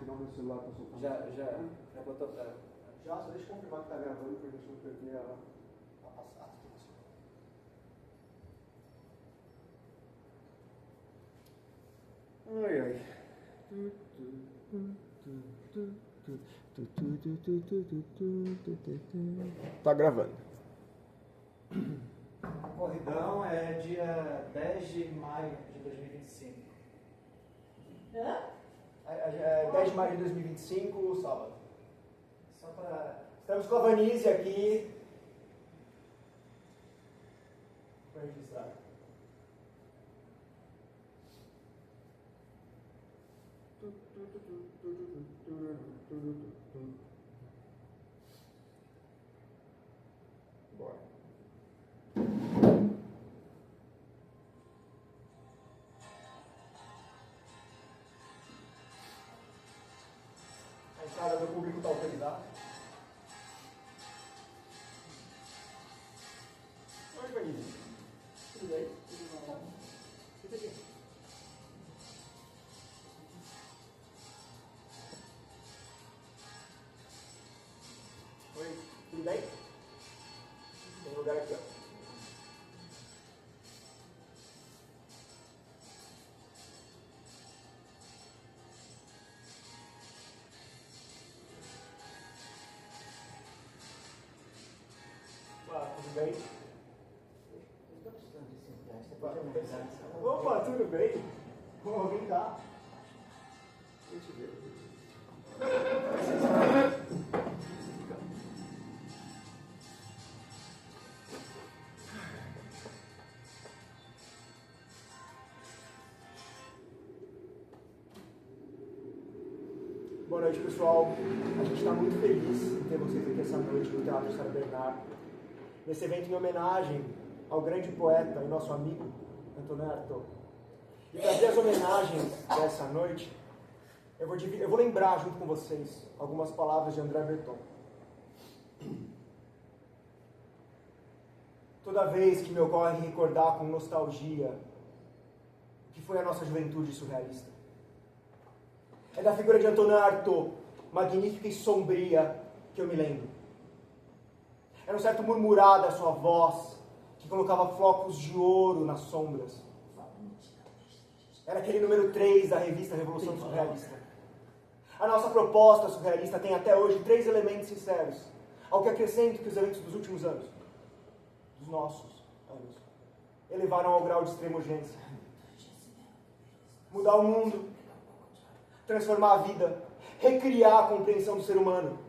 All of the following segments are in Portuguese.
Senão meu celular tá soltando. Já botou pra... Já, só deixa eu confirmar que tá gravando, pra gente não perder a passada. Ai, ai. Tá gravando. Corridão é dia 10 de maio de 2025. Hã? É 10 de maio de 2025, sábado. Só para... Estamos com a Vanise aqui. Para registrar. Bora. A entrada do público está autorizada. Oi, Vanise. Tudo bem? Tudo bom? Fica aqui. Oi, tudo bem? Tem lugar aqui, ó. Tudo bem? Estou precisando de 5 reais, você pode me avisar? Opa, tudo bem? Vamos vem cá. Deixa eu ver. Boa noite, pessoal. A gente está muito feliz em ter vocês aqui essa noite no Teatro São Bernardo. Nesse evento em homenagem ao grande poeta e nosso amigo Antônio Artaud. E para ver as homenagens dessa noite, eu vou lembrar junto com vocês algumas palavras de André Breton. Toda vez que me ocorre recordar com nostalgia o que foi a nossa juventude surrealista. É da figura de Antônio Artaud, magnífica e sombria, que eu me lembro. Era um certo murmurar da sua voz, que colocava flocos de ouro nas sombras. Era aquele número 3 da revista Revolução Surrealista. A nossa proposta surrealista tem até hoje 3 elementos sinceros, ao que acrescento que os eventos dos últimos anos, dos nossos anos, elevaram ao grau de extrema urgência. Mudar o mundo, transformar a vida, recriar a compreensão do ser humano.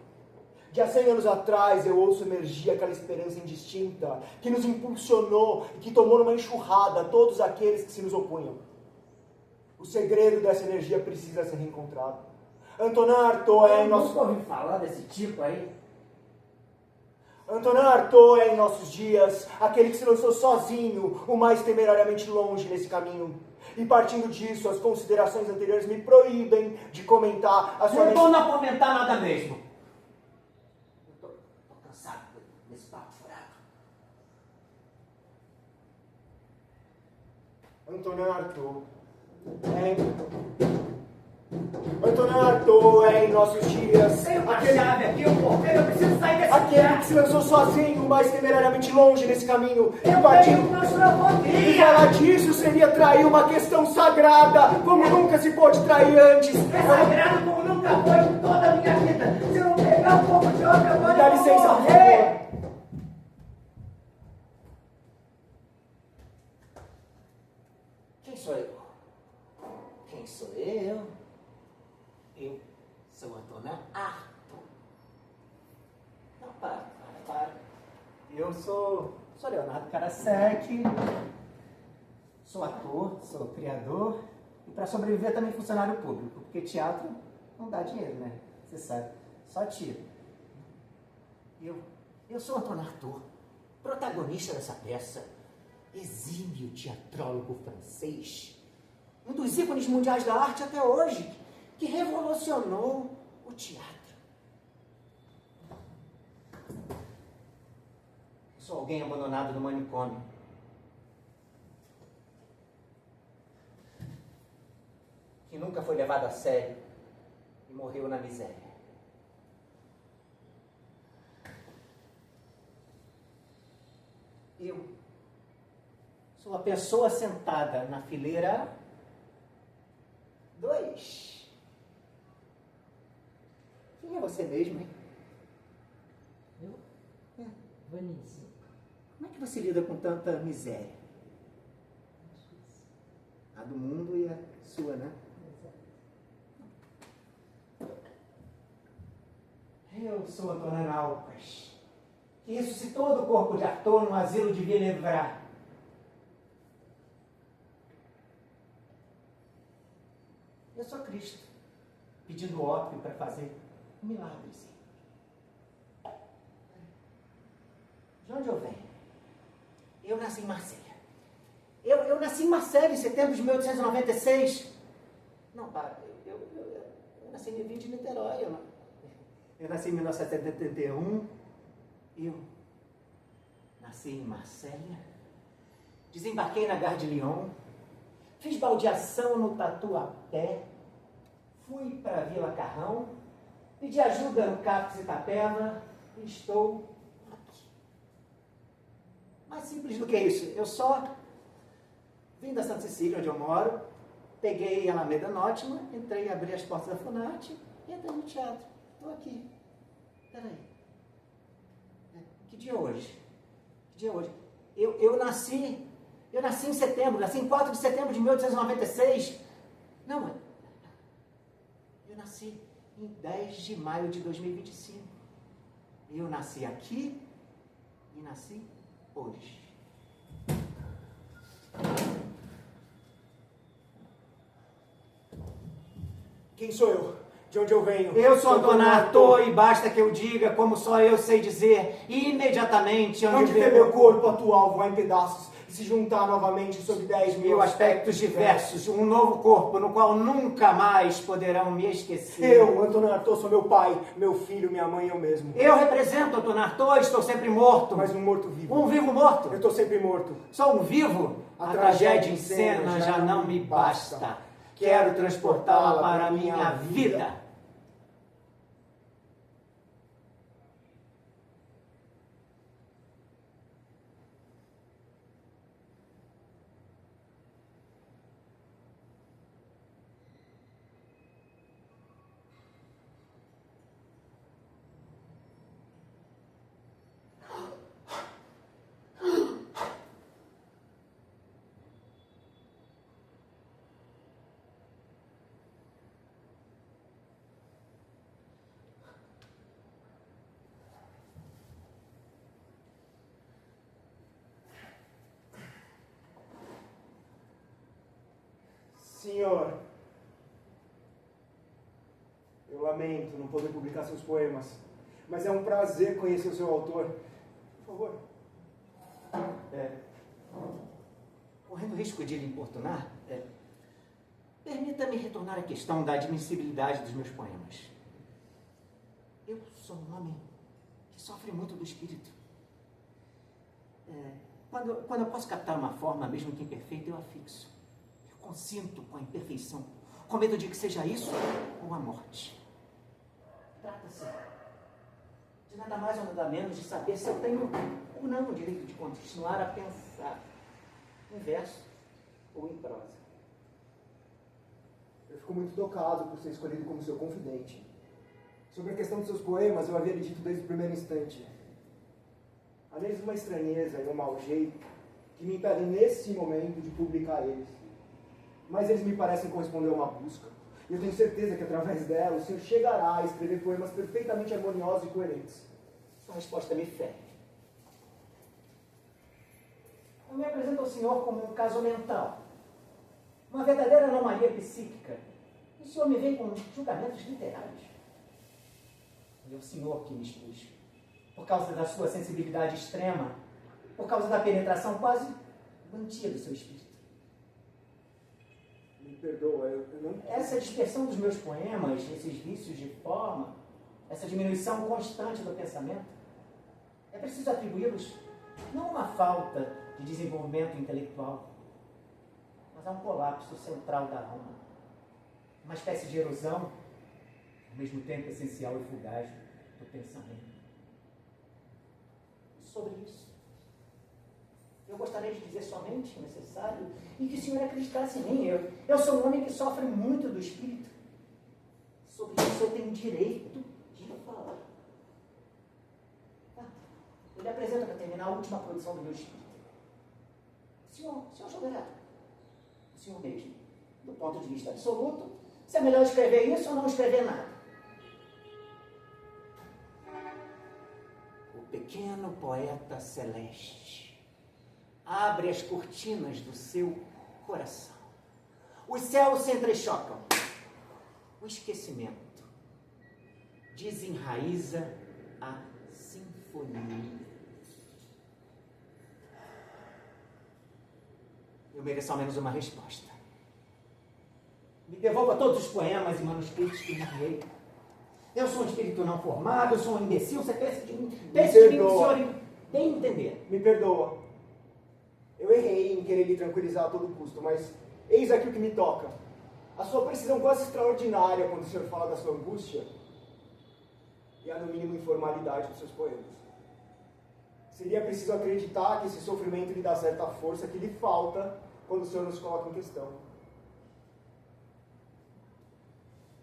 De há 100 anos atrás eu ouço emergir aquela esperança indistinta que nos impulsionou e que tomou numa enxurrada todos aqueles que se nos opunham. O segredo dessa energia precisa ser reencontrado. Antônio Artaud é em nossos... Nunca ouvi falar desse tipo aí. Antônio Artaud é em nossos dias aquele que se lançou sozinho, o mais temerariamente longe nesse caminho. E partindo disso, as considerações anteriores me proíbem de comentar a sua... Não vou não comentar nada mesmo. Eu tô cansado desse papo furado. Antônio Artaud Antônio Artaud é em nossos dias Tem uma chave aqui, o porteiro, eu preciso sair desse aquele lugar. que se lançou sozinho, mas temerariamente longe nesse caminho. Eu partindo... tenho claustrofobia. E falar disso seria trair uma questão sagrada, como nunca se pôde trair antes. É sagrado como nunca foi em toda a minha vida. Se eu não pegar um pouco de outra agora, Dá eu vou licença, por morrer. favor. Quem sou eu? Quem sou eu? Eu sou Antônio Artaud. Não, para. Eu sou Leonardo Karasek. Sou ator, sou criador. E para sobreviver também funcionário público. Porque teatro não dá dinheiro, né? Você sabe. Só tiro. Eu sou Antônio Artaud, protagonista dessa peça. Exímio teatrólogo francês. Um dos ícones mundiais da arte até hoje, que revolucionou o teatro. Sou alguém abandonado no manicômio. Que nunca foi levado a sério e e morreu na miséria. Eu sou a pessoa sentada na fileira 2. Quem é você mesmo, hein? Eu? Vanessa. Como é que você lida com tanta miséria? A do mundo e a sua, né? Eu sou a dona Naucas, que ressuscitou do corpo de Arthur no asilo de Vilevra. Eu sou Cristo, pedindo ópio para fazer um milagrezinho. De onde eu venho? Eu nasci em Marselha. Eu nasci em Marselha em setembro de 1896. Não, para, eu nasci em 20 de Niterói. Eu nasci em 1971. Eu nasci em Marselha. Desembarquei na Gare de Lyon. Fiz baldeação no Tatuapé. Fui para a Vila Carrão. Pedi ajuda no Capes Itapeva. E estou aqui. Mais simples do que isso. Eu só vim da Santa Cecília, onde eu moro. Peguei a Alameda Nótima. Entrei, abri as portas da Funarte. E entrei no teatro. Estou aqui. Peraí. Que dia é hoje? Que dia é hoje? Eu nasci em setembro, nasci em 4 de setembro de 1896. Não, eu nasci em 10 de maio de 2025. Eu nasci aqui e nasci hoje. Quem sou eu? De onde eu venho? Eu sou Dona Arthur e basta que eu diga, como só eu sei dizer, imediatamente Onde vê meu corpo atual voar em pedaços e se juntar novamente sob 10.000 aspectos diversos, um novo corpo no qual nunca mais poderão me esquecer. Eu, Antônio Arthur, sou meu pai, meu filho, minha mãe, eu mesmo. Eu represento Dona Arthur, estou sempre morto. Mas um morto vivo. Um vivo morto. Eu estou sempre morto. Sou um vivo. A tragédia em cena já não me basta. Quero transportá-la para a minha vida. Senhor, eu lamento não poder publicar seus poemas, mas é um prazer conhecer o seu autor. Por favor. Correndo o risco de lhe importunar, permita-me retornar à questão da admissibilidade dos meus poemas. Eu sou um homem que sofre muito do espírito. Quando eu posso captar uma forma, mesmo que imperfeita, eu a fixo. Eu consinto com a imperfeição, com medo de que seja isso ou a morte. Trata-se de nada mais ou nada menos de saber se eu tenho ou não o direito de continuar a pensar em verso ou em prosa. Eu fico muito tocado por ser escolhido como seu confidente. Sobre a questão dos seus poemas, eu havia lhe dito desde o primeiro instante. Há neles uma estranheza e um mau jeito que me impedem nesse momento de publicar eles. Mas eles me parecem corresponder a uma busca. E eu tenho certeza que através dela o senhor chegará a escrever poemas perfeitamente harmoniosos e coerentes. Sua resposta me fere. Eu me apresento ao senhor como um caso mental. Uma verdadeira anomalia psíquica. E o senhor me vem com julgamentos literários. E é o senhor que me expus. Por causa da sua sensibilidade extrema. Por causa da penetração quase doentia do seu espírito. Me perdoa, eu não... Essa dispersão dos meus poemas, esses vícios de forma, essa diminuição constante do pensamento, é preciso atribuí-los não a uma falta de desenvolvimento intelectual, mas a um colapso central da alma. Uma espécie de erosão ao mesmo tempo essencial e fugaz do pensamento. Sobre isso, eu gostaria de dizer somente o necessário e que o senhor acreditasse em mim. Eu sou um homem que sofre muito do espírito. Sobre isso eu tenho direito de falar. Eu lhe apresento para terminar a última produção do meu espírito. Senhor Jogarato, o senhor mesmo, do ponto de vista absoluto, se é melhor escrever isso ou não escrever nada. O pequeno poeta celeste abre as cortinas do seu coração. Os céus se entrechocam. O esquecimento desenraiza a sinfonia. Eu mereço ao menos uma resposta. Me devolva todos os poemas e manuscritos que enviei. Eu sou um espírito não formado, eu sou um imbecil, você pensa de mim. Pense de mim, o senhor bem entender. Me perdoa. Eu errei em querer lhe tranquilizar a todo custo, mas eis aqui o que me toca. A sua precisão quase extraordinária quando o senhor fala da sua angústia e a, no mínimo, informalidade dos seus poemas. Seria preciso acreditar que esse sofrimento lhe dá certa força que lhe falta quando o senhor nos coloca em questão.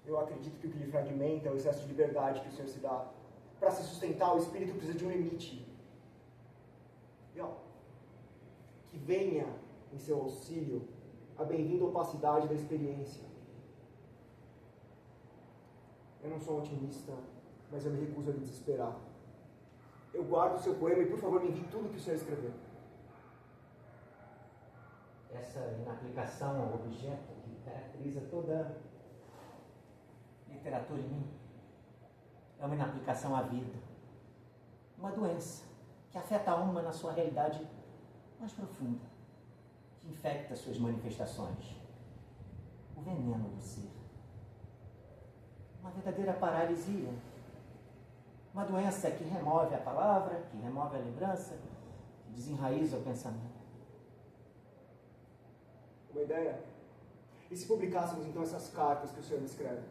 Eu acredito que o que lhe fragmenta é o excesso de liberdade que o senhor se dá. Para se sustentar, o espírito precisa de um limite. E ó, que venha em seu auxílio a bem-vinda opacidade da experiência. Eu não sou otimista, mas eu me recuso a me desesperar. Eu guardo o seu poema e, por favor, me envie tudo que o senhor escreveu. Essa inaplicação ao objeto que caracteriza toda literatura em mim é uma inaplicação à vida. Uma doença que afeta a alma na sua realidade mais profunda, que infecta suas manifestações. O veneno do ser. Uma verdadeira paralisia. Uma doença que remove a palavra, que remove a lembrança, que desenraiza o pensamento. Uma ideia? E se publicássemos então essas cartas que o senhor me escreve?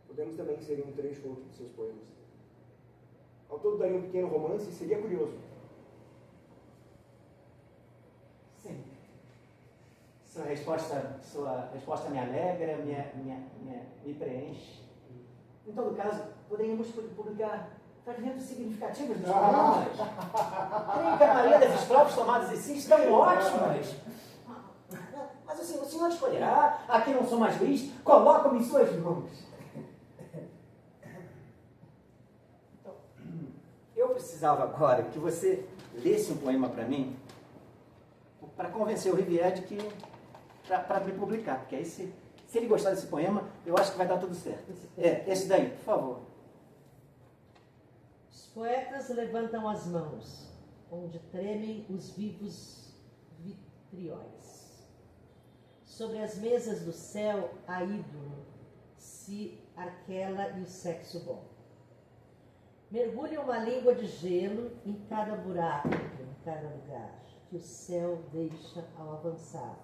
Podemos também inserir um trecho ou outro dos seus poemas. Ao todo daria um pequeno romance e seria curioso. Sim. Sua resposta me alegra, me preenche. Em todo caso, poderíamos publicar fragmentos significativos dos poemas. Creio que a maioria das estrofes tomadas assim estão ótimas. Mas assim, o senhor escolherá, aqui não sou mais juiz, coloca-me em suas mãos. Então, eu precisava agora que você lesse um poema para mim, para convencer o Rivière de que, para me publicar, porque aí se ele gostar desse poema, eu acho que vai dar tudo certo. Esse daí, por favor. Os poetas levantam as mãos, onde tremem os vivos vitrióis. Sobre as mesas do céu, a ídolo, se arquela e o sexo bom. Mergulha uma língua de gelo em cada buraco, em cada lugar, que o céu deixa ao avançar.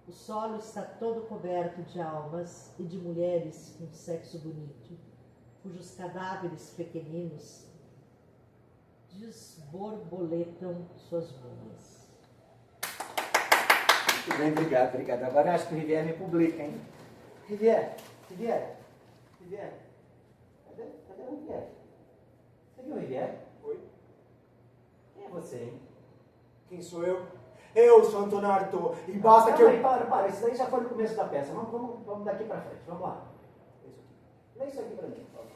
O solo está todo coberto de almas e de mulheres com sexo bonito, cujos cadáveres pequeninos desborboletam suas múmias. Muito bem, obrigado. Agora acho que o Rivière me publica, hein? Rivière. Cadê o Rivière? Você viu o Rivière? Oi? Quem é você, hein? Quem sou eu? Eu sou Antônio Artaud. E basta que eu... Aí, para. Isso daí já foi no começo da peça. Vamos daqui pra frente. Vamos lá. Lê isso aqui pra mim, por favor.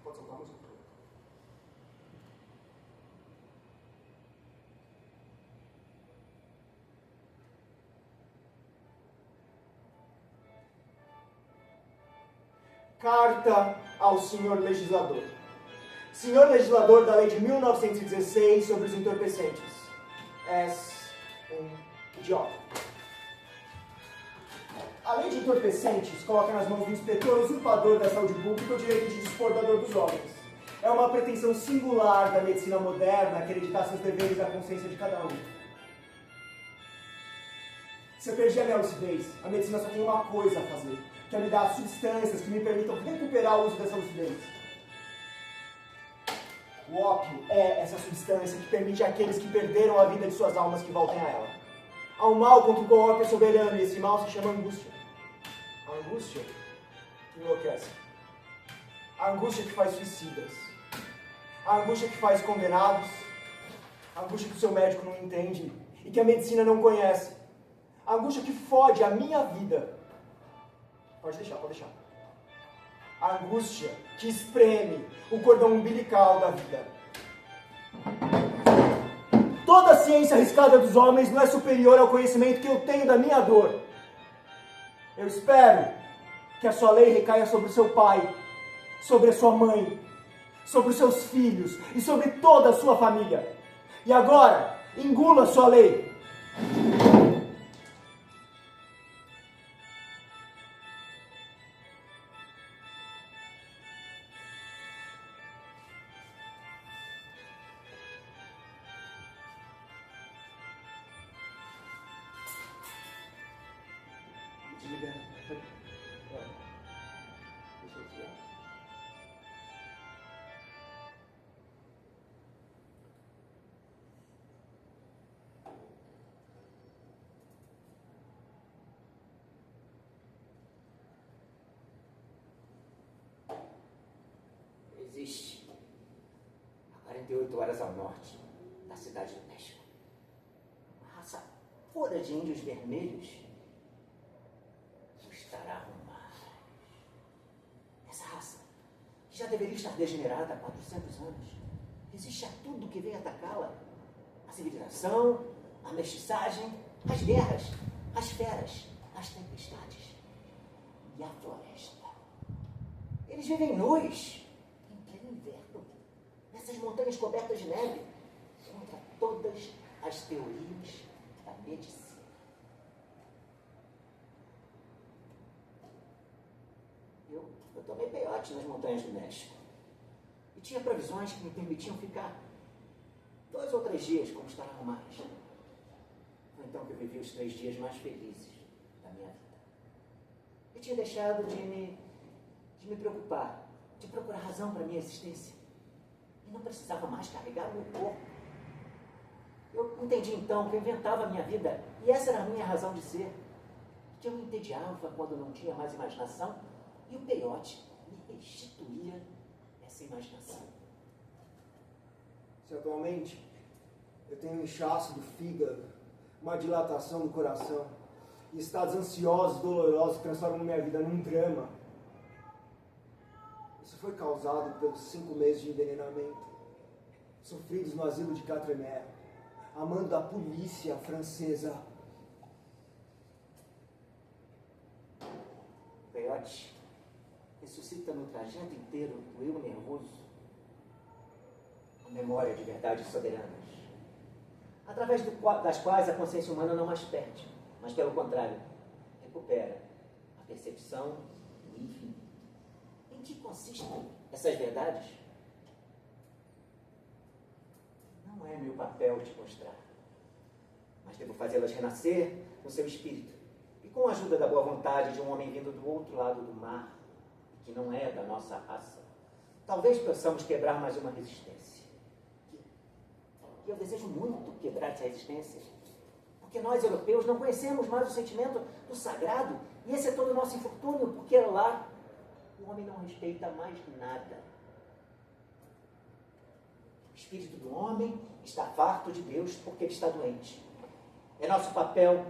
Pode soltar a música? Carta ao senhor legislador. Senhor legislador da lei de 1916 sobre os entorpecentes. És um idiota. A lei de entorpecentes coloca nas mãos do inspetor usurpador da saúde pública o direito de dispor da dor dos homens. É uma pretensão singular da medicina moderna acreditar seus deveres à consciência de cada um. Se eu perdi a minha lucidez, a medicina só tem uma coisa a fazer, quer me dar substâncias que me permitam recuperar o uso dessa lucidez. O ópio é essa substância que permite àqueles que perderam a vida de suas almas que voltem a ela. Há um mal contra o qual o ópio é soberano, e esse mal se chama angústia. A angústia que enlouquece. A angústia que faz suicidas. A angústia que faz condenados. A angústia que o seu médico não entende e que a medicina não conhece. A angústia que fode a minha vida. Pode deixar, pode deixar. A angústia que espreme o cordão umbilical da vida. Toda a ciência arriscada dos homens não é superior ao conhecimento que eu tenho da minha dor. Eu espero que a sua lei recaia sobre o seu pai, sobre a sua mãe, sobre os seus filhos e sobre toda a sua família. E agora, engula a sua lei. Desliga. Deixa eu tirar. Existe, a 48 horas ao norte da cidade do México, uma raça pura de índios vermelhos que estará no mar. Essa raça, que já deveria estar degenerada há 400 anos, resiste a tudo que vem atacá-la. A civilização, a mestiçagem, as guerras, as feras, as tempestades e a floresta. Eles vivem nus, inverno, nessas montanhas cobertas de neve, contra todas as teorias da medicina. Eu tomei peiote nas montanhas do México e tinha provisões que me permitiam ficar 2 ou 3 dias como estar arrumados. Foi então que eu vivi os 3 dias mais felizes da minha vida. Eu tinha deixado de me preocupar, de procurar razão para a minha existência. E não precisava mais carregar o meu corpo. Eu entendi então que eu inventava a minha vida, e essa era a minha razão de ser. Que eu me entediava quando não tinha mais imaginação, e o peiote me restituía essa imaginação. Se atualmente eu tenho um inchaço do fígado, uma dilatação do coração, e estados ansiosos, dolorosos que transformam minha vida num drama, isso foi causado pelos 5 meses de envenenamento sofridos no asilo de Quatremer, a mando da polícia francesa. Peiote ressuscita no trajeto inteiro do eu nervoso a memória de verdades soberanas, através das quais a consciência humana não mais perde, mas pelo contrário, recupera a percepção do infinito. Em que consistem essas verdades? Não é meu papel te mostrar, mas devo fazê-las renascer no seu espírito, e com a ajuda da boa vontade de um homem vindo do outro lado do mar, que não é da nossa raça, talvez possamos quebrar mais uma resistência. E eu desejo muito quebrar essa resistência, porque nós, europeus, não conhecemos mais o sentimento do sagrado, e esse é todo o nosso infortúnio, porque lá o homem não respeita mais nada. O espírito do homem está farto de Deus porque ele está doente. É nosso papel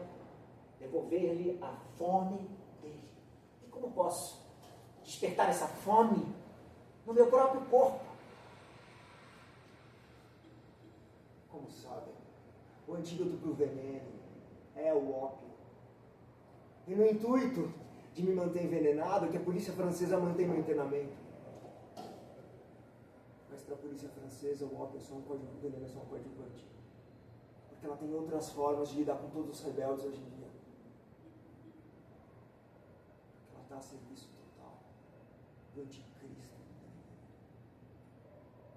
devolver-lhe a fome dele. E como posso despertar essa fome no meu próprio corpo? Como sabem, o antídoto para o veneno é o ópio. E no intuito de me manter envenenado, que a polícia francesa mantém meu internamento. Mas para a polícia francesa, o ópio é só um código, o veneno é só um coadjuvante. Porque ela tem outras formas de lidar com todos os rebeldes hoje em dia. Porque ela está a serviço total do anticristo.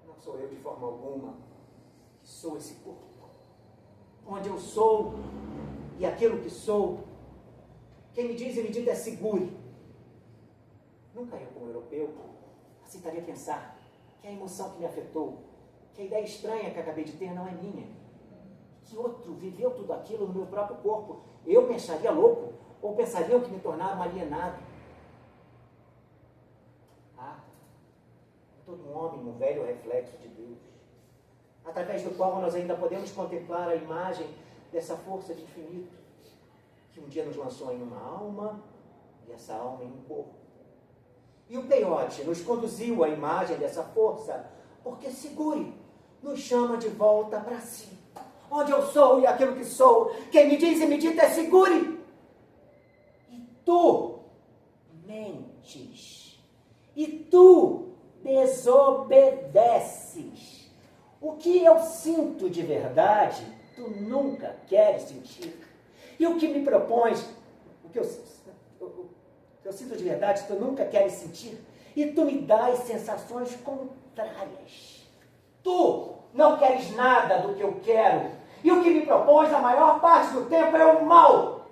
Não sou eu de forma alguma que sou esse corpo. Onde eu sou e aquilo que sou, quem me diz e me dita é segure. Nunca eu, como europeu, aceitaria pensar que a emoção que me afetou, que a ideia estranha que acabei de ter não é minha, que outro viveu tudo aquilo no meu próprio corpo. Eu me acharia louco, ou pensariam que me tornaram alienado. Todo um homem, um velho reflexo de Deus, através do qual nós ainda podemos contemplar a imagem dessa força de infinito, que um dia nos lançou em uma alma, e essa alma em um corpo. E o peiote nos conduziu à imagem dessa força, porque Siguri nos chama de volta para si. Onde eu sou e aquilo que sou, quem me diz e me dita é Siguri. E tu mentes. E tu desobedeces. O que eu sinto de verdade, tu nunca queres sentir. E o que me propões, o que eu sinto de verdade, tu nunca queres sentir. E tu me dás sensações contrárias. Tu não queres nada do que eu quero. E o que me propões, a maior parte do tempo, é o mal.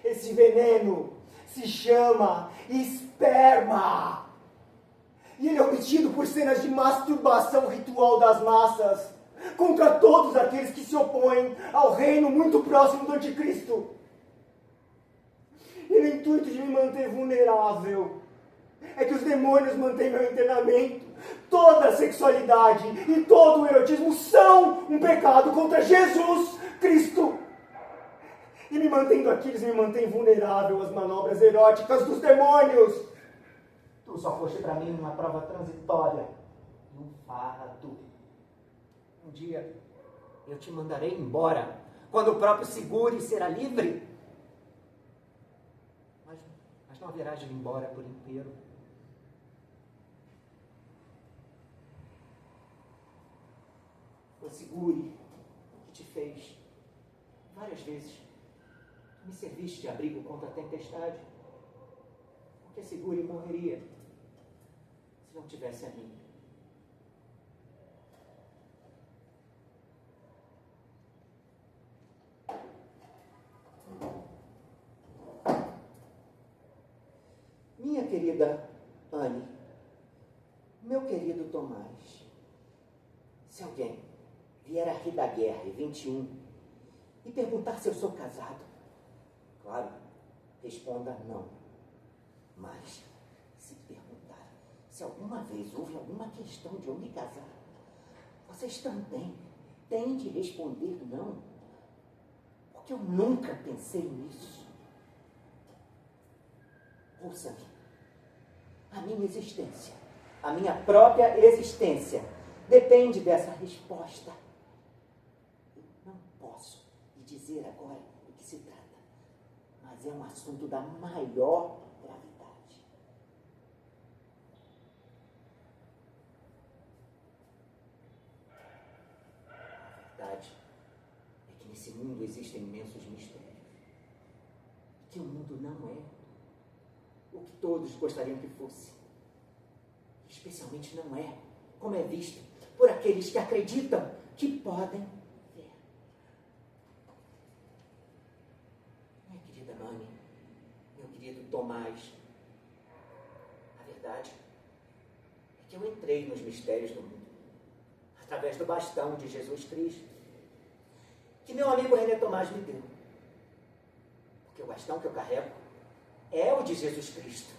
Esse veneno se chama esperma. E ele é obtido por cenas de masturbação ritual das massas contra todos aqueles que se opõem ao reino muito próximo do anticristo. E no intuito de me manter vulnerável, é que os demônios mantêm meu internamento. Toda a sexualidade e todo o erotismo são um pecado contra Jesus Cristo. E me mantendo aqui, eles me mantêm vulnerável às manobras eróticas dos demônios. Tu só foste para mim uma prova transitória, um fardo. Um dia eu te mandarei embora, quando o próprio Siguri será livre. Mas não haverás de ir embora por inteiro. O Siguri que te fez várias vezes. Tu me serviste de abrigo contra a tempestade. Porque Siguri morreria se não tivesse a mim. Minha querida Anne, meu querido Tomás, se alguém vier a rir da guerra em 21 e perguntar se eu sou casado, claro, responda não. Mas, se perguntar se alguma vez houve alguma questão de eu me casar, vocês também têm de responder não, porque eu nunca pensei nisso. Ouça-me, a minha existência, a minha própria existência, depende dessa resposta. Eu não posso lhe dizer agora do que se trata, mas é um assunto da maior gravidade. A verdade é que nesse mundo existem imensos mistérios, que o mundo não é o que todos gostariam que fosse. Especialmente não é, como é visto por aqueles que acreditam que podem ver. Minha querida Anne, meu querido Tomás, a verdade é que eu entrei nos mistérios do mundo através do bastão de Jesus Cristo, que meu amigo René Tomás me deu. Porque o bastão que eu carrego é o de Jesus Cristo.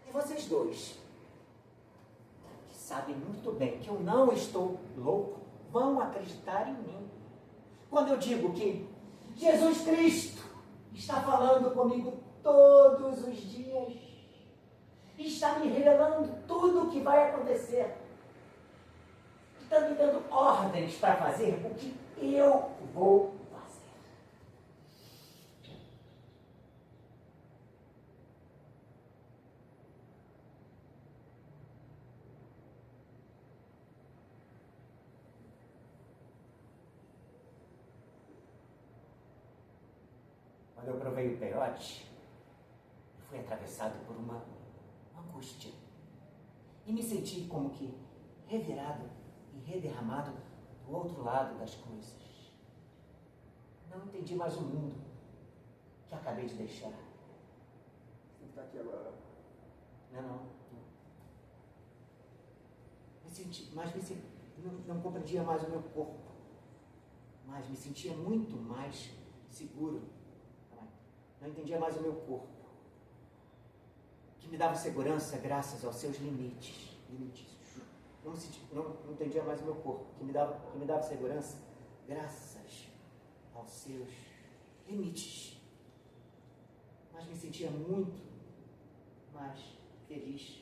E vocês dois, que sabem muito bem que eu não estou louco, vão acreditar em mim quando eu digo que Jesus Cristo está falando comigo todos os dias, está me revelando tudo o que vai acontecer, está me dando ordens para fazer o que eu vou fazer. Quando eu provei o peiote, eu fui atravessado por uma angústia e me senti como que revirado e rederramado do outro lado das coisas. Não entendi mais o mundo que acabei de deixar. Está aqui agora. Não. Não compreendia mais o meu corpo, mas me sentia muito mais seguro. Não entendia mais o meu corpo, que me dava segurança graças aos seus limites. Não entendia mais o meu corpo, que me dava segurança graças aos seus limites. Mas me sentia muito mais feliz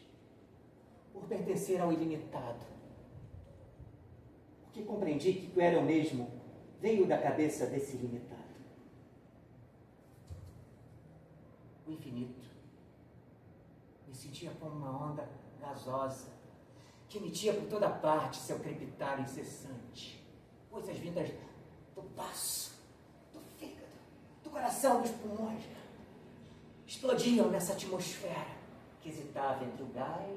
por pertencer ao ilimitado. Porque compreendi que eu era o mesmo, veio da cabeça desse ilimitado. O infinito. Me sentia como uma onda gasosa, que emitia por toda parte seu crepitar incessante. Coisas vindas do baço, do fígado, do coração, dos pulmões, explodiam nessa atmosfera que hesitava entre o gás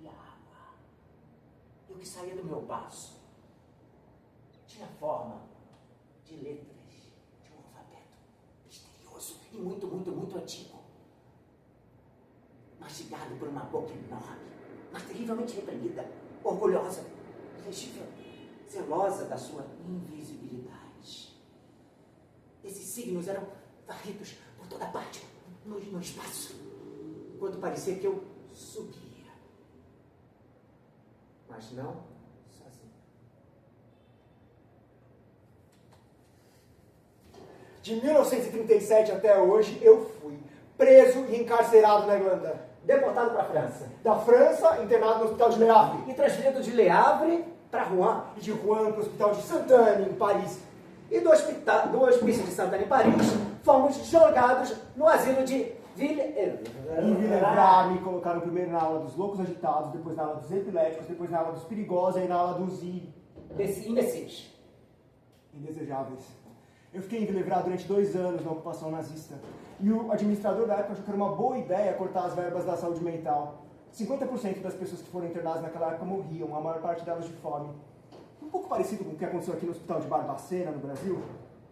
e a água. E o que saía do meu baço tinha forma de letras de um alfabeto misterioso e muito, muito, muito antigo, mastigado por uma boca enorme, mas terrivelmente reprimida, orgulhosa, legível, zelosa da sua invisibilidade. Esses signos eram varridos por toda parte, no espaço, enquanto parecia que eu subia, mas não sozinho. De 1937 até hoje, eu fui preso e encarcerado na Irlanda. Deportado para a França. Da França, internado no hospital de Le Havre. E transferido de Le Havre para Rouen. E de Rouen para o hospital de Sainte-Anne, em Paris. E do hospício de Sainte-Anne, em Paris, fomos jogados no asilo de Em Villevra me colocaram primeiro na ala dos loucos agitados, depois na ala dos epiléticos, depois na ala dos perigosos e na ala dos imbecis. Indesejáveis. Eu fiquei em Villevra durante 2 anos na ocupação nazista. E o administrador da época achou que era uma boa ideia cortar as verbas da saúde mental. 50% das pessoas que foram internadas naquela época morriam, a maior parte delas de fome. Um pouco parecido com o que aconteceu aqui no hospital de Barbacena, no Brasil.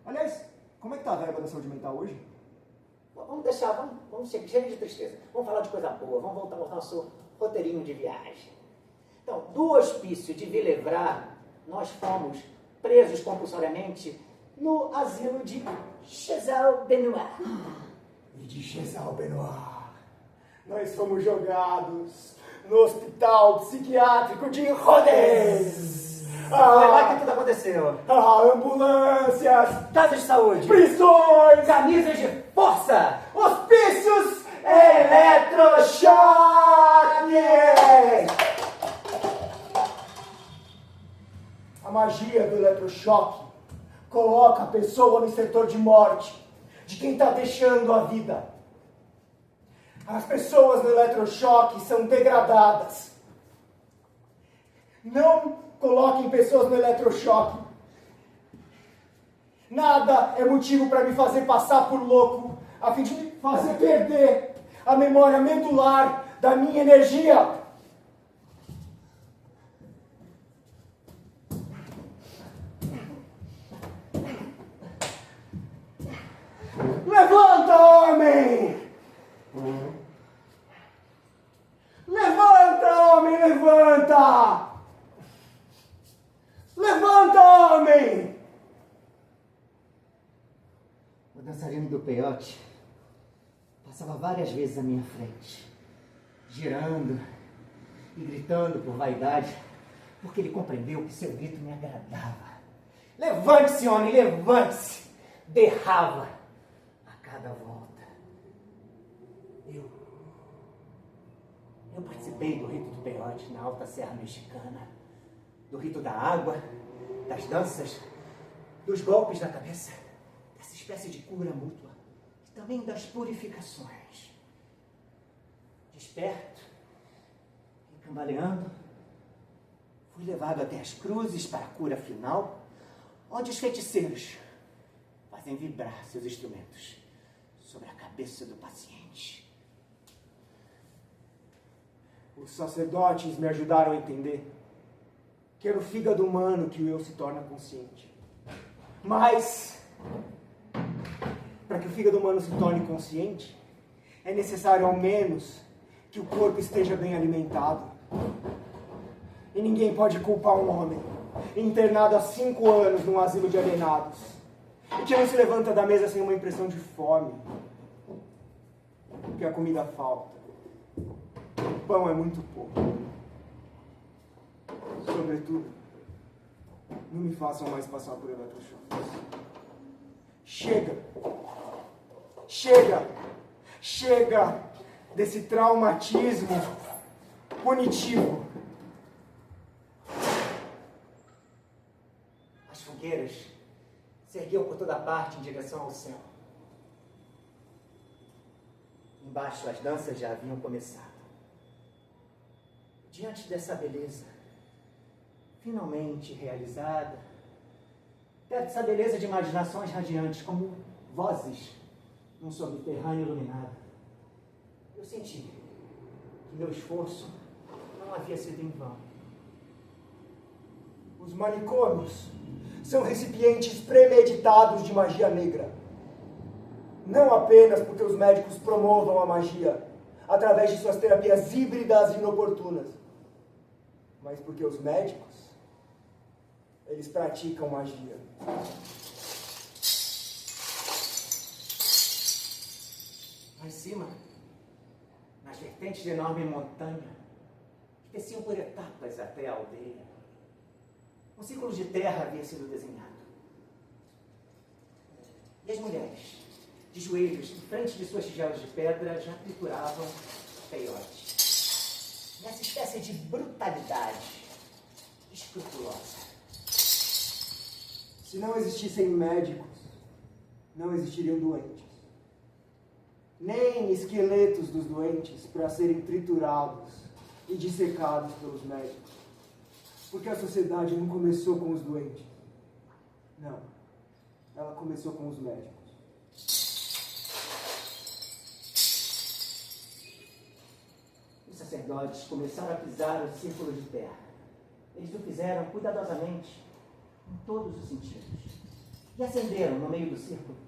Aliás, como é que está a verba da saúde mental hoje? Vamos cheio de tristeza. Vamos falar de coisa boa, vamos voltar ao nosso roteirinho de viagem. Então, do hospício de Villevra, nós fomos presos compulsoriamente no asilo de Chazal Benoit. E de Chazal Benoit, nós fomos jogados no hospital psiquiátrico de Rodez. Foi lá que tudo aconteceu. Ambulâncias, Casas de saúde, prisões, camisas de força, hospícios, eletrochoque. A magia do eletrochoque coloca a pessoa no setor de morte de quem está deixando a vida. As pessoas no eletrochoque são degradadas. Não coloquem pessoas no eletrochoque. Nada é motivo para me fazer passar por louco, a fim de me fazer perder a memória medular da minha energia. Levanta, homem! Levanta, homem, levanta! Levanta, homem! O dançarino do peiote passava várias vezes à minha frente, girando e gritando por vaidade, porque ele compreendeu que seu grito me agradava. Levante-se, homem, levante-se! Berrava a cada volta. Eu participei do rito do peiote na Alta Serra Mexicana, do rito da água, das danças, dos golpes na cabeça, dessa espécie de cura mútua, e também das purificações. Desperto e cambaleando, fui levado até as cruzes para a cura final, onde os feiticeiros fazem vibrar seus instrumentos sobre a cabeça do paciente. Os sacerdotes me ajudaram a entender que era o fígado humano que o eu se torna consciente. Mas, para que o fígado humano se torne consciente, é necessário ao menos que o corpo esteja bem alimentado. E ninguém pode culpar um homem internado há 5 anos num asilo de alienados e que não se levanta da mesa sem uma impressão de fome, porque a comida falta. O pão é muito pouco. Sobretudo, não me façam mais passar por eletrochoques. Chega! Chega! Chega desse traumatismo punitivo. As fogueiras se erguiam por toda parte em direção ao céu. Embaixo as danças já haviam começado. Diante dessa beleza, finalmente realizada, dessa beleza de imaginações radiantes, como vozes num subterrâneo iluminado, eu senti que meu esforço não havia sido em vão. Os manicômios são recipientes premeditados de magia negra. Não apenas porque os médicos promovam a magia através de suas terapias híbridas e inoportunas, mas porque os médicos, eles praticam magia. Lá em cima, nas vertentes de enorme montanha, que desciam por etapas até a aldeia, um círculo de terra havia sido desenhado. E as mulheres, de joelhos, em frente de suas tigelas de pedra, já trituravam peiote. Nessa espécie de brutalidade escrupulosa. Se não existissem médicos, não existiriam doentes. Nem esqueletos dos doentes para serem triturados e dissecados pelos médicos. Porque a sociedade não começou com os doentes. Não. Ela começou com os médicos. Os sacerdotes começaram a pisar o círculo de terra. Eles o fizeram cuidadosamente, em todos os sentidos. E acenderam no meio do círculo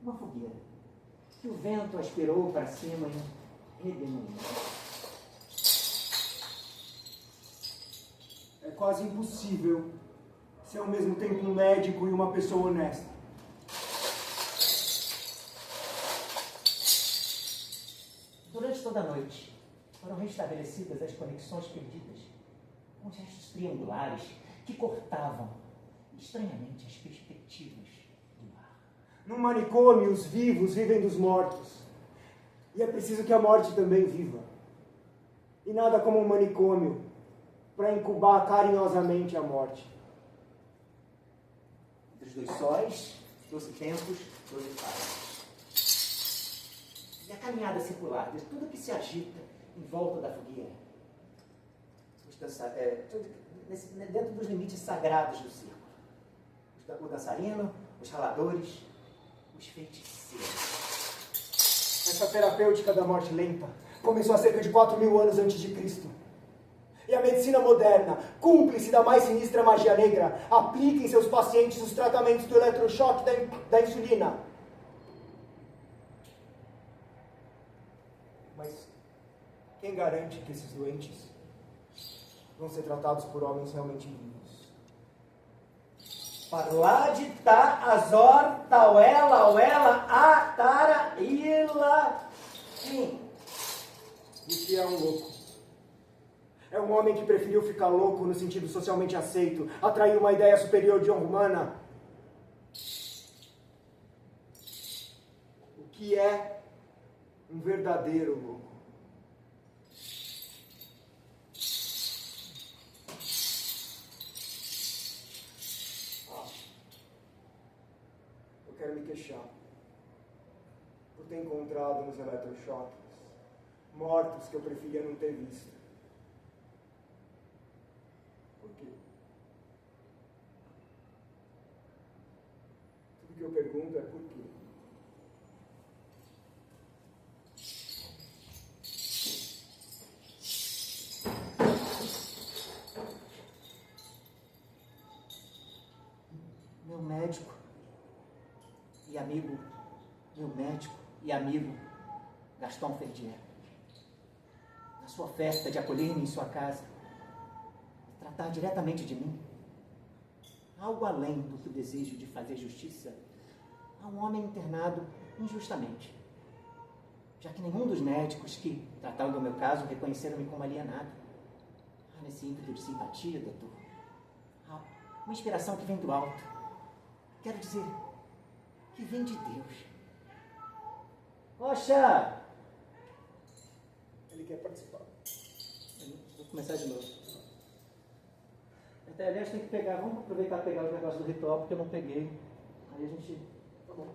uma fogueira, que o vento aspirou para cima em redemoinho. É quase impossível ser ao mesmo tempo um médico e uma pessoa honesta. Durante toda a noite, foram restabelecidas as conexões perdidas, com gestos triangulares que cortavam, estranhamente, as perspectivas do ar. Num manicômio, os vivos vivem dos mortos. E é preciso que a morte também viva. E nada como um manicômio para incubar carinhosamente a morte. Entre os 2 sóis, 12 tempos, 12 fases. E a caminhada circular de tudo que se agita em volta da fogueira. Dentro dos limites sagrados do círculo. O dançarino, os raladores, os feiticeiros. Essa terapêutica da morte lenta começou há cerca de 4.000 anos antes de Cristo. E a medicina moderna, cúmplice da mais sinistra magia negra, aplica em seus pacientes os tratamentos do eletrochoque da insulina. Mas quem garante que esses doentes vão ser tratados por homens realmente vivos? Parlade ta azor tauela uela atara ila. Sim. E que é um louco? É um homem que preferiu ficar louco no sentido socialmente aceito, atrair uma ideia superior de honra humana. O que é um verdadeiro louco? Eu quero me queixar por ter encontrado nos eletrochoques mortos que eu preferia não ter visto. Tudo que eu pergunto é por quê? Meu médico e amigo, meu médico e amigo, Gaston Ferdier. sua oferta de acolher-me em sua casa, tratar diretamente de mim, algo além do que o desejo de fazer justiça a um homem internado injustamente, já que nenhum dos médicos que trataram do meu caso reconheceram-me como alienado. Há nesse ímpeto de simpatia, doutor, há uma inspiração que vem do alto. Quero dizer, que vem de Deus. Poxa! Ele quer participar. Vou começar de novo. Até, aliás, tem que pegar, vamos aproveitar e pegar o negócio do ritual, porque eu não peguei. Aí a gente... Tá bom.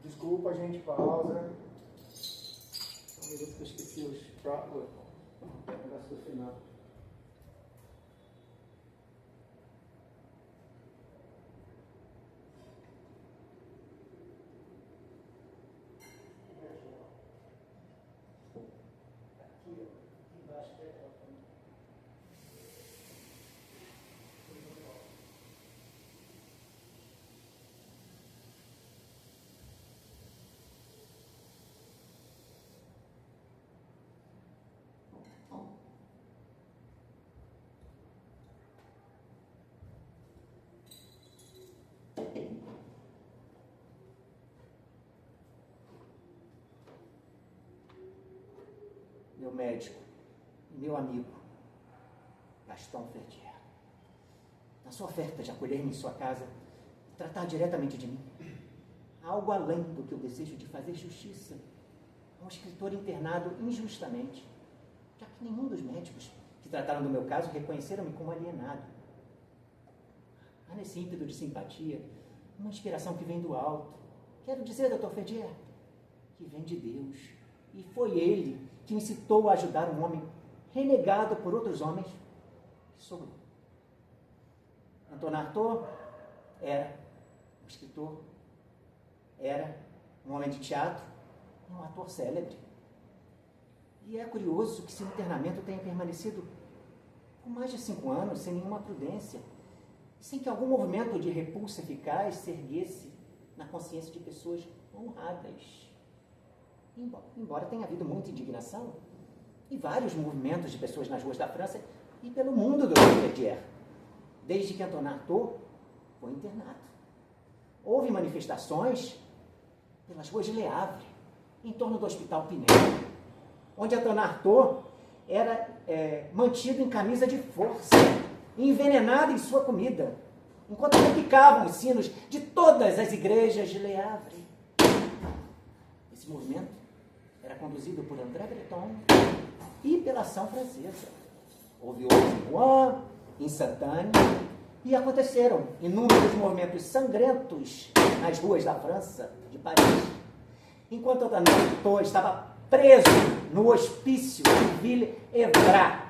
Desculpa, gente, pausa. Só um minuto que eu esqueci o negócio do final. Meu médico e meu amigo, Gaston Ferdier, na sua oferta de acolher-me em sua casa e tratar diretamente de mim, algo além do que o desejo de fazer justiça a um escritor internado injustamente, já que nenhum dos médicos que trataram do meu caso reconheceram-me como alienado. Há nesse ímpeto de simpatia uma inspiração que vem do alto. Quero dizer, Dr. Ferdier, que vem de Deus. E foi Ele que me incitou a ajudar um homem renegado por outros homens, que sou eu. Antonin Artaud era um escritor, era um homem de teatro e um ator célebre. E é curioso que seu internamento tenha permanecido por mais de 5 anos sem nenhuma prudência, sem que algum movimento de repulsa eficaz se erguesse na consciência de pessoas honradas. Embora tenha havido muita indignação e vários movimentos de pessoas nas ruas da França e pelo mundo do Ferdier, desde que Antonin Artaud foi internado. Houve manifestações pelas ruas de Le Havre, em torno do Hospital Pinel, onde Antonin Artaud era mantido em camisa de força, envenenado em sua comida, enquanto repicavam os sinos de todas as igrejas de Le Havre. Esse movimento era conduzido por André Breton e pela ação francesa. Houve outros em Rouen, em Saint-Anne, e aconteceram inúmeros movimentos sangrentos nas ruas da França, de Paris, enquanto Antonin Artaud estava preso no hospício de Ville-Évrard.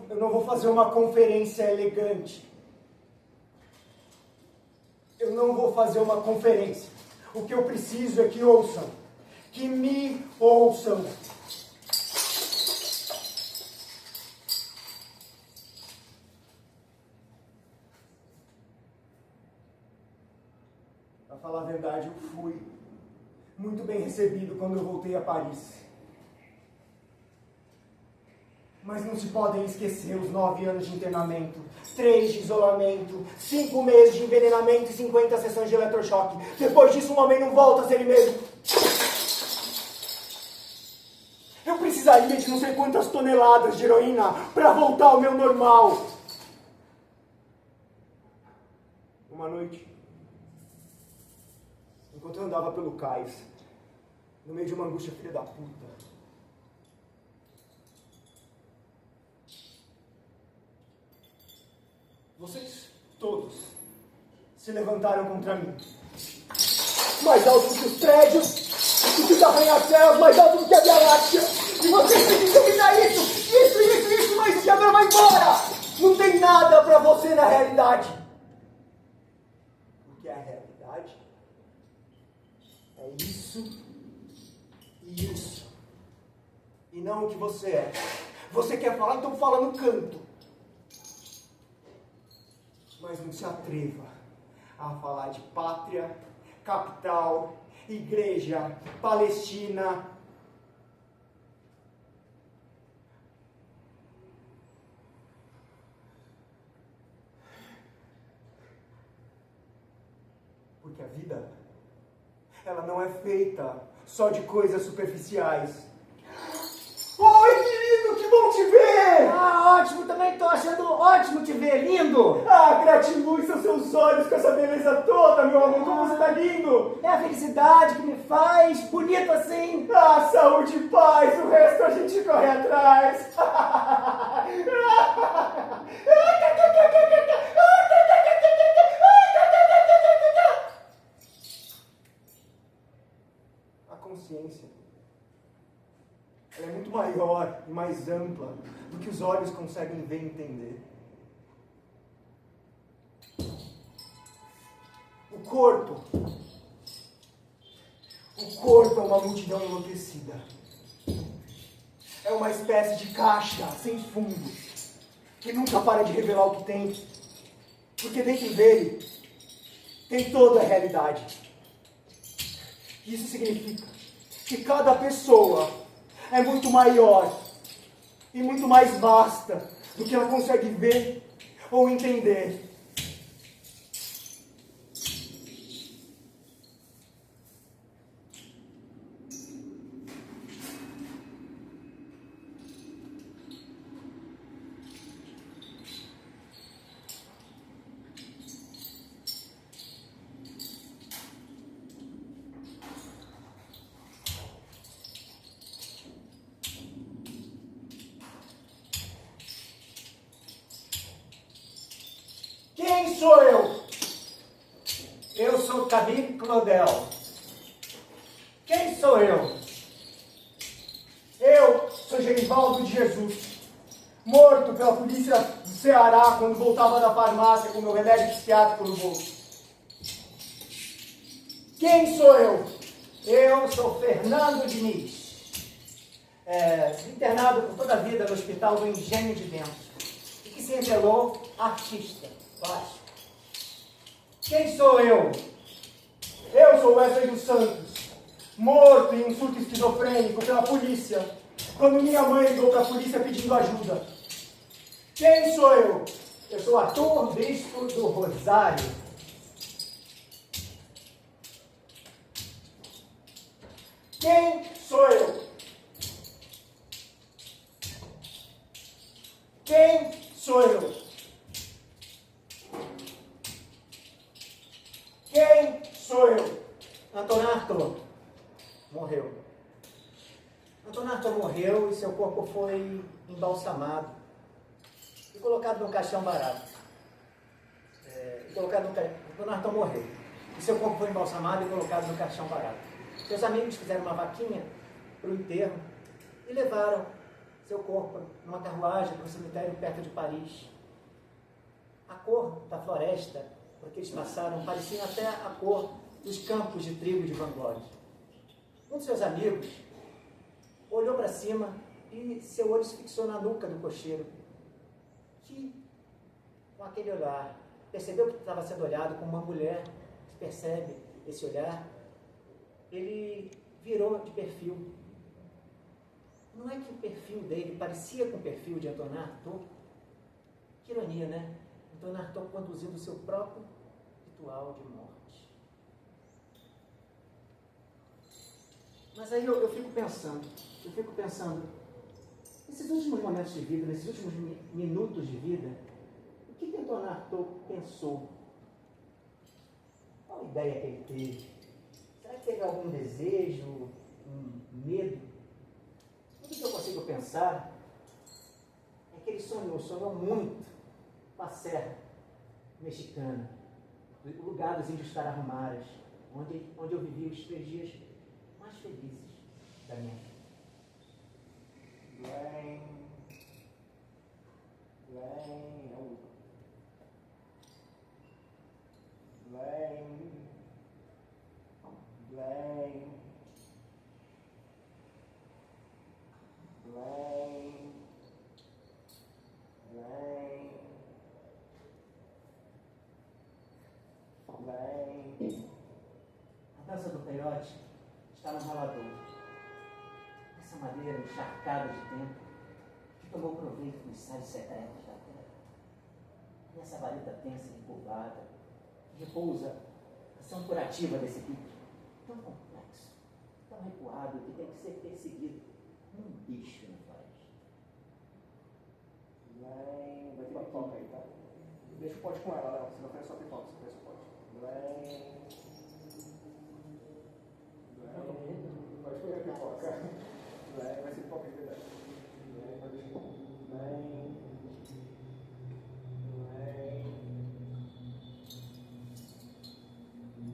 Eu não vou fazer uma conferência elegante. Eu não vou fazer uma conferência. O que eu preciso é que ouçam. Que me ouçam. Para falar a verdade, eu fui muito bem recebido quando eu voltei a Paris. Mas não se podem esquecer os 9 anos de internamento, 3 de isolamento, 5 meses de envenenamento e 50 sessões de eletrochoque. Depois disso, um homem não volta a ser ele mesmo. Eu precisaria de não sei quantas toneladas de heroína para voltar ao meu normal. Uma noite, enquanto eu andava pelo cais, no meio de uma angústia filha da puta, vocês todos se levantaram contra mim. Mais alto do que os prédios, do que os arranha-céus, mais alto do que a Via Láctea. E vocês precisam dominar isso, vai embora! Não tem nada para você na realidade. Porque a realidade é isso e isso. E não o que você é. Você quer falar, então fala no canto. Mas não se atreva a falar de pátria, capital, igreja, Palestina. Porque a vida, ela não é feita só de coisas superficiais. Oi, querido, que bom te ver! Ah, ótimo, também estou achando ótimo te ver, lindo! Ah, gratiluz são seus olhos com essa beleza toda, meu amor, como você tá lindo! É a felicidade que me faz bonito assim! Ah, saúde e paz, o resto a gente corre atrás! A consciência, ela é muito maior e mais ampla do que os olhos conseguem ver e entender. O corpo é uma multidão enlouquecida. É uma espécie de caixa sem fundo, que nunca para de revelar o que tem, porque dentro dele tem toda a realidade. Isso significa que cada pessoa é muito maior e muito mais vasta do que ela consegue ver ou entender. Quem sou eu? Eu sou Camille Claudel. Quem sou eu? Eu sou Genivaldo de Jesus, morto pela polícia do Ceará quando voltava da farmácia com meu remédio psiquiátrico no bolso. Quem sou eu? Eu sou Fernando Diniz, internado por toda a vida no Hospital do Engenho de Dentro, e que se revelou artista plástico. Quem sou eu? Eu sou Wesley dos Santos, morto em um surto esquizofrênico pela polícia, quando minha mãe ligou para a polícia pedindo ajuda. Quem sou eu? Eu sou Arthur Bispo do Rosário. Quem sou eu? Quem sou eu? Quem sou eu? Antonato morreu. Antonato morreu e seu corpo foi embalsamado e colocado num caixão barato. Antonato morreu e seu corpo foi embalsamado e colocado no caixão barato. Seus amigos fizeram uma vaquinha para o enterro e levaram seu corpo numa carruagem para um cemitério perto de Paris. A cor da floresta por que eles passaram parecia até a cor dos campos de trigo de Van Gogh. Um de seus amigos olhou para cima e seu olho se fixou na nuca do cocheiro, que, com aquele olhar, percebeu que estava sendo olhado como uma mulher que percebe esse olhar. Ele virou de perfil. Não é que o perfil dele parecia com o perfil de Antonato? Que ironia, né? Antonato conduzindo o seu próprio ritual de morte. Mas aí eu fico pensando, nesses últimos momentos de vida, nesses últimos minutos de vida, o que Antonato pensou? Qual a ideia que ele teve? Será que teve algum desejo, um medo? Tudo que eu consigo pensar é que ele sonhou muito com a serra mexicana, o lugar dos índios Tarahumaras, onde eu vivi os 3 dias mais felizes da minha vida. Lém, é o Lém, Lém, Lém, Lém, Lém. A dança do peiote está no ralador. Essa madeira encharcada de tempo que tomou proveito dos sais secretos da terra. E essa vareta tensa e curvada que repousa a ação curativa desse pique, tão complexo, tão recuado que tem que ser perseguido como um bicho na floresta. Lém, vai ter pipoca aí, tá? Deixa o pote com ela, Léo. Você não faz só pipoca, você faz o pote. Lém. Pode comer a pipoca. Lém, vai ser pipoca de verdade. Lém, pode deixar. Lém. Lém.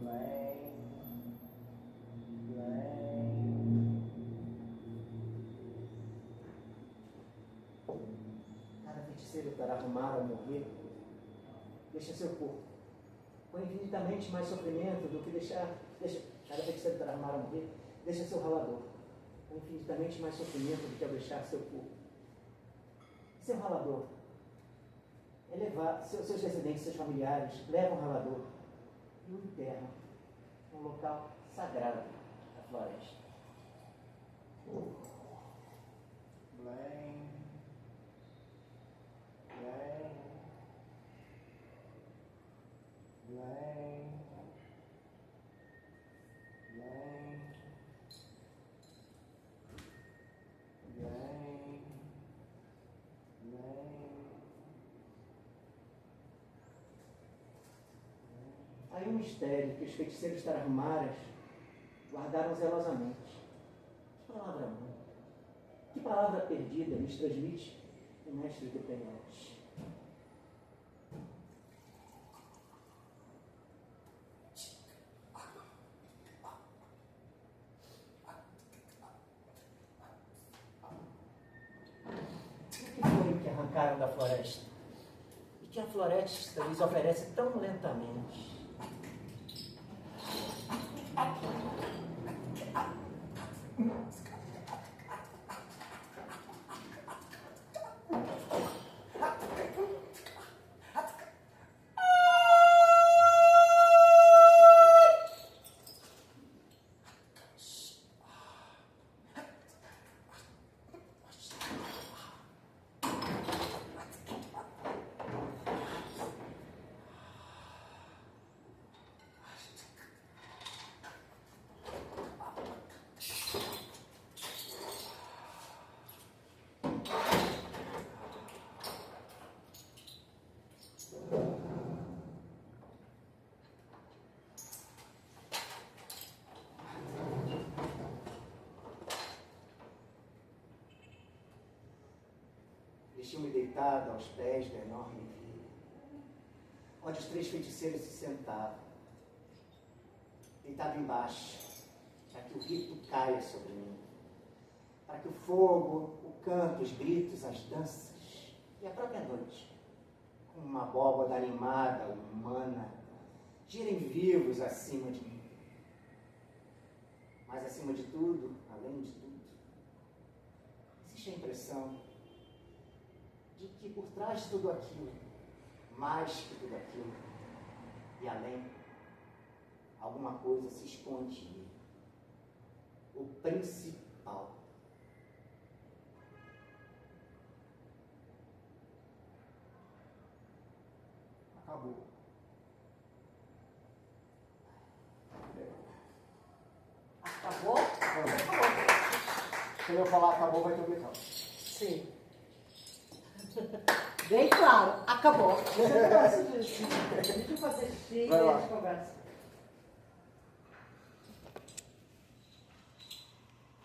Lém. Lém. Cada feiticeiro para arrumar ou morrer deixa seu corpo com infinitamente mais sofrimento do que cada feiticeiro para arrumar ou morrer deixa seu ralador com infinitamente mais sofrimento do que ao deixar seu corpo. Seu ralador é levar seus descendentes, seus familiares levam o ralador e o enterram num local sagrado da floresta. Lém. Lém. Lém. Lém. Lém. Lém. Aí um mistério que os feiticeiros tarahumaras guardaram zelosamente. Que palavra mãe, que palavra perdida nos transmite o mestre do peiote? O que foi que arrancaram da floresta? E que a floresta lhes oferece tão lentamente? Deixou-me deitado aos pés da enorme vila, onde os três feiticeiros se sentavam, deitado embaixo, para que o rito caia sobre mim, para que o fogo, o canto, os gritos, as danças e a própria noite, como uma abóbada animada, humana, girem vivos acima de mim. Mas acima de tudo, além de tudo, existe a impressão de que por trás de tudo aquilo, mais que tudo aquilo, e além, alguma coisa se esconde em mim. O principal. Acabou. Acabou? Quando eu falar acabou, vai ter um blackout. Sim. Bem claro, acabou. Eu gosto disso. Deixa eu fazer xixi e Vai lá. a gente conversa.